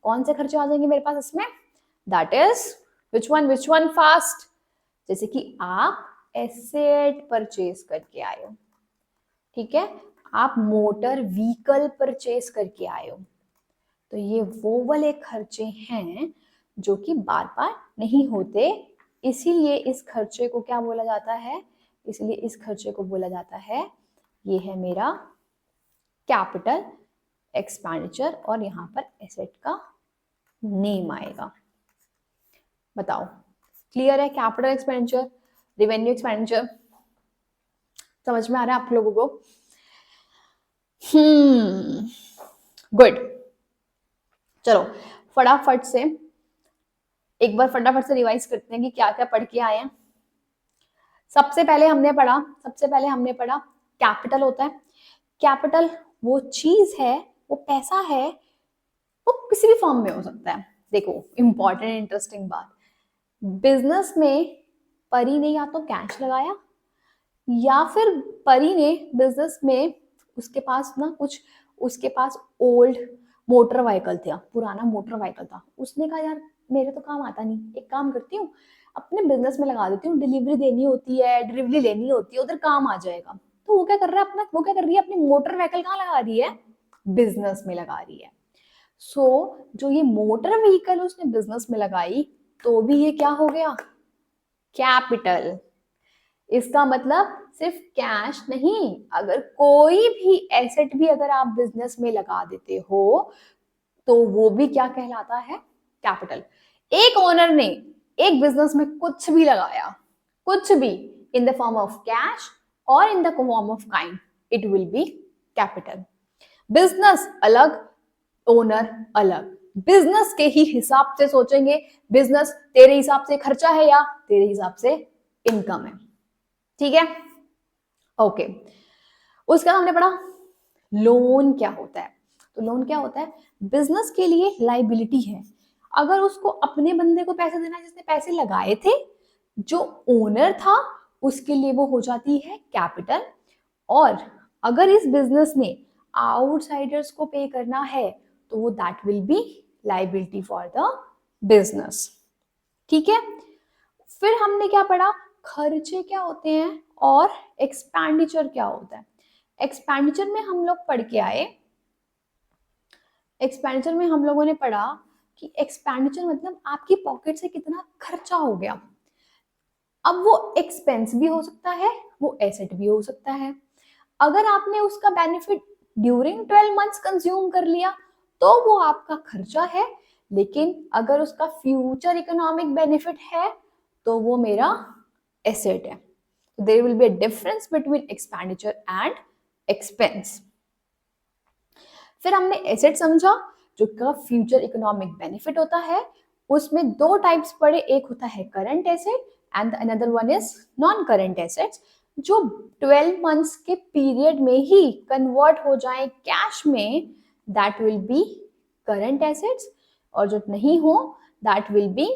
कौन से खर्चे आ जाएंगे मेरे पास इसमें, that is which one fast, जैसे कि आप एसेट परचेज करके आए हो, ठीक है, आप मोटर व्हीकल परचेज करके आए हो, तो ये वो वाले खर्चे हैं जो कि बार बार नहीं होते, इसीलिए इस खर्चे को क्या बोला जाता है, इसलिए इस खर्चे को बोला जाता है, ये है मेरा कैपिटल एक्सपेंडिचर, और यहां पर एसेट का नेम आएगा। बताओ क्लियर है, कैपिटल एक्सपेंडिचर, रिवेन्यू एक्सपेंडिचर, समझ में आ रहा है आप लोगों को? गुड। चलो फटाफट से एक बार फटाफट से रिवाइज करते हैं कि क्या क्या पढ़ के आए हैं। सबसे पहले हमने पढ़ा कैपिटल होता है। कैपिटल वो चीज है, वो पैसा है, वो किसी भी फॉर्म में हो सकता है। देखो इंपॉर्टेंट इंटरेस्टिंग बात, बिजनेस में परी ने या तो कैश लगाया, या फिर परी ने बिजनेस में उसके पास ओल्ड मोटर व्हीकल था, पुराना मोटर व्हीकल था, उसने कहा यार मेरे तो काम आता नहीं, एक काम करती हूँ अपने बिजनेस में लगा देती हूँ, डिलीवरी देनी होती है, डिलीवरी लेनी होती है, उधर काम आ जाएगा। तो वो क्या कर रही है, अपनी मोटर व्हीकल कहाँ लगा रही है, बिजनेस में लगा रही है। जो ये मोटर व्हीकल उसने बिजनेस में लगाई, तो भी ये क्या हो गया, कैपिटल। इसका मतलब सिर्फ कैश नहीं, अगर कोई भी एसेट भी अगर आप बिजनेस में लगा देते हो तो वो भी क्या कहलाता है, कैपिटल। एक ओनर ने एक बिजनेस में कुछ भी लगाया, कुछ भी, in the form of cash और in the form of kind, it will be capital. Business अलग, ओनर अलग, बिजनेस के ही हिसाब से सोचेंगे, बिजनेस तेरे हिसाब से खर्चा है या तेरे हिसाब से इनकम है, ठीक है, ओके। उसके बाद हमने पढ़ा लोन क्या होता है। तो लोन क्या होता है, बिजनेस के लिए लाइबिलिटी है, अगर उसको अपने बंदे को पैसे देना है जिसने पैसे लगाए थे, जो ओनर था उसके लिए वो हो जाती है कैपिटल। और अगर इस बिजनेस ने आउटसाइडर्स को पे करना है तो वो that will B liability for the business, ठीक है। फिर हमने क्या पढ़ा, खर्चे क्या होते हैं और एक्सपेंडिचर क्या होता है। एक्सपेंडिचर में हम लोग पढ़ के आए, एक्सपेंडिचर में हम लोगों ने पढ़ा कि एक्सपेंडिचर मतलब आपकी पॉकेट से कितना खर्चा हो गया। अब वो एक्सपेंस भी हो सकता है, वो एसेट भी हो सकता है। अगर आपने उसका बेनिफिट ड्यूरिंग 12 मंथ्स कंज्यूम कर लिया तो वो आपका खर्चा है, लेकिन अगर उसका फ्यूचर इकोनॉमिक बेनिफिट है तो वो मेरा एसेट है। There will be a difference between expenditure and expense. फिर हमने एसेट समझा जो का फ्यूचर इकोनॉमिक बेनिफिट होता है, उसमें दो टाइप्स पढ़े, एक होता है current asset and another one is non current assets, जो 12 मंथ्स के पीरियड में ही कन्वर्ट हो जाए कैश में, that will B current assets, और जो नहीं हो that will B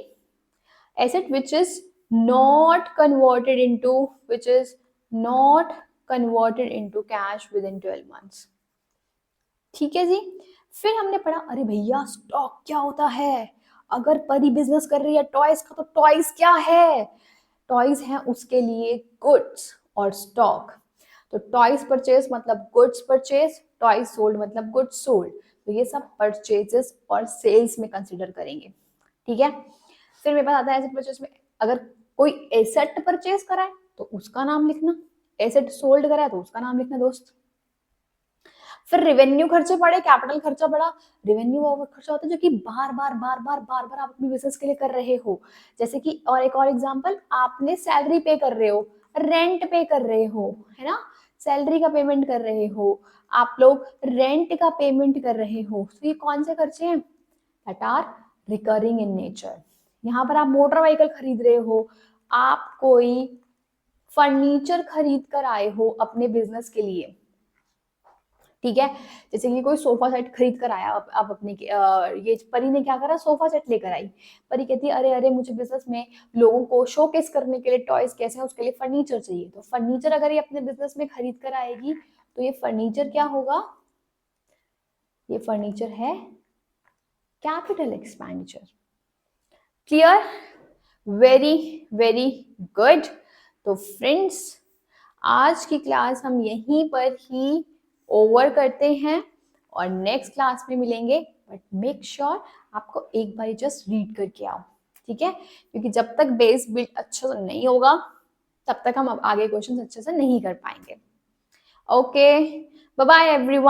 asset which is not converted into cash within 12 months, ठीक है जी। फिर हमने पढ़ा अरे भैया स्टॉक क्या होता है, अगर परी बिजनेस कर रही है टॉयज का, तो टॉयज क्या है, टॉयज है उसके लिए गुड्स और स्टॉक। तो टॉयज परचेज मतलब गुड्स परचेज, टॉयज सोल्ड मतलब गुड्स सोल्ड, तो ये सब परचेजेस और सेल्स में कंसिडर करेंगे, ठीक है। फिर मेरे पास आता है एसेट परचेज में, अगर कोई एसेट परचेज करा है तो उसका नाम लिखना, एसेट सोल्ड करा है तो उसका नाम लिखना दोस्त। फिर रेवेन्यू खर्चे पड़े, कैपिटल खर्चा पड़ा, रेवेन्यू वो खर्चा होता है जो कि बार बार आप अपनी बिजनेस के लिए कर रहे हो, जैसे कि और एक और एग्जांपल, आपने सैलरी पे कर रहे हो, रेंट पे कर रहे हो, है ना, सैलरी का पेमेंट कर रहे हो, आप लोग रेंट का पेमेंट कर रहे हो, तो ये कौन से खर्चे हैं that are recurring in nature. यहाँ पर आप मोटर व्हीकल खरीद रहे हो, आप कोई फर्नीचर खरीद कर आए हो अपने बिजनेस के लिए, ठीक है। जैसे कि कोई सोफा सेट खरीद कर आया, अब अपने ये परी ने क्या करा, सोफा सेट लेकर आई। परी कहती है अरे अरे मुझे बिजनेस में लोगों को शोकेस करने के लिए टॉयज कैसे हैं, उसके लिए फर्नीचर चाहिए। तो फर्नीचर अगर ये अपने बिजनेस में खरीद कर आएगी तो ये फर्नीचर क्या होगा, ये फर्नीचर है capital expenditure. Clear, very very good. तो फ्रेंड्स आज की क्लास हम यहीं पर ही ओवर करते हैं और नेक्स्ट क्लास में मिलेंगे, बट मेक श्योर आपको एक बार जस्ट रीड करके आओ, ठीक है, क्योंकि जब तक बेस बिल्ड अच्छे से नहीं होगा तब तक हम अब आगे क्वेश्चन अच्छे से नहीं कर पाएंगे। Okay, bye bye everyone.